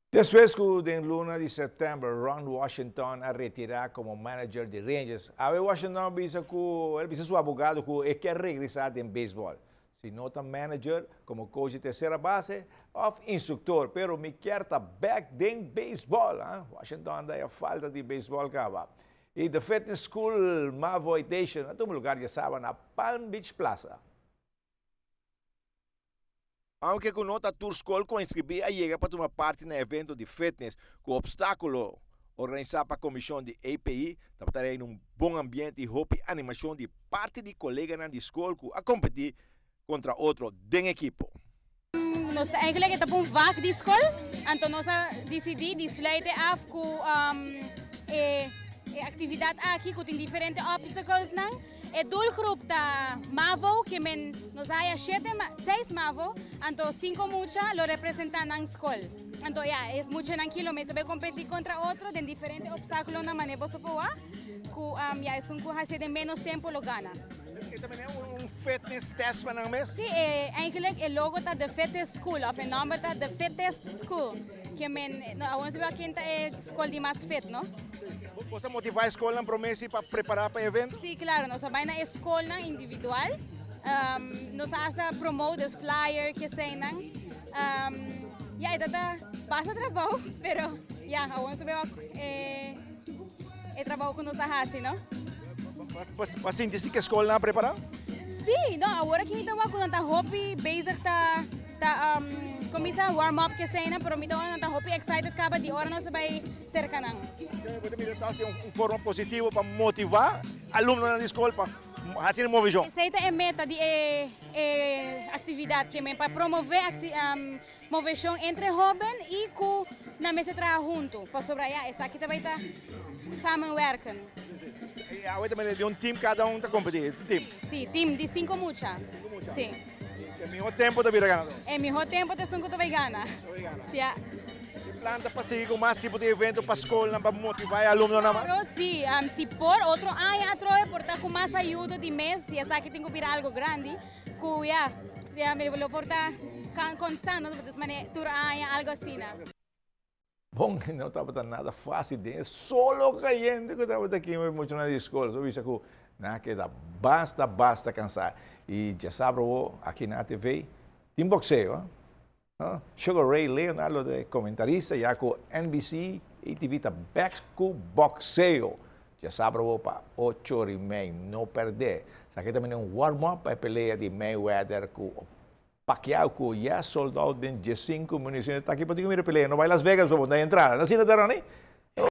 Después del luna de septiembre, Ron Washington a retirar como manager de Rangers. A ver, Washington dice que él dice su abogado que él quiere regresar en béisbol. Si no está manager como coach de tercera base o instructor, pero me quiere back en béisbol. Washington anda a falta de béisbol acaba. Y the fitness school Mavoy Station, en un lugar ya saben, a Palm Beach Plaza. Aunque con nota Tour School com inscrever a llega para tomar parte no evento de fitness com obstáculo organizado para a comissão de API, está em um bom ambiente e hope animação de parte de colegas na escola a competir contra outro den equipo. Nós eigenlijk het op een vak die school, en toen decidí de sluiten af com atividade aqui com diferentes obstacles não. A doelgroep da MAVO, que nos há 6 MAVO, então 5 mucha lo representan na escola. Então, é muito tranquilo, mas vai competir contra outro, tem diferentes obstáculos na maneira de poder, que é um que de menos tempo lo gana. E também é fitness test para não mesmo? Sim, eigenlijk o logo está The Fittest School, of o nome está The Fittest School, que vamos ver aqui é a escola de mais fit, não? Você motivar a escola para promessa para preparar para o evento? Sim, claro, nós vamos na escola individual, nós vamos promover os flyers que saem, e aí passa trabalho, pero vamos ver o trabalho que nós fazemos, não? Para sentir que a escola não preparada? Sim, não, agora que estamos com a hobby, basic começa a warm-up que saem, pero então a hobby excited acaba de hora nós vai cerca não. Tem uma forma positiva para motivar alunos na escola para fazer movição. Essa é a meta de atividade que para promover movição entre jovens e com na mesa trabalhar junto, para sobralhar essa aqui também está samenwerken. E agora também de um time cada um está competindo, time. Sim, time de 5 mucha. Sim. É o melhor tempo da vida ganador. É o melhor tempo de 5 também gana. Sim. Planta para seguir com mais tipo de evento para a escola, para motivar alunos na mão? Sim, se por outro ano atrás, por estar com mais ajuda de mês, se essa aqui tem que virar algo grande, que me vou portar constante, de maneira, algo assim. Bom, não estava nada fácil, solo caindo que estava aqui muito na escola. Só isso que queda basta cansar. E já sabe, aqui na TV, tem boxeo, Sugar Ray Leonardo de comentarista, já com NBC e TV está back com boxeo. Já sabe, para 8h30, não perder. Aqui também é um warm-up para a peleia de Mayweather com Pacquiao, que já soldado de 15 munições. Está aqui para ter que peleia. Não vai Las Vegas, vou dar entrada. Não sei,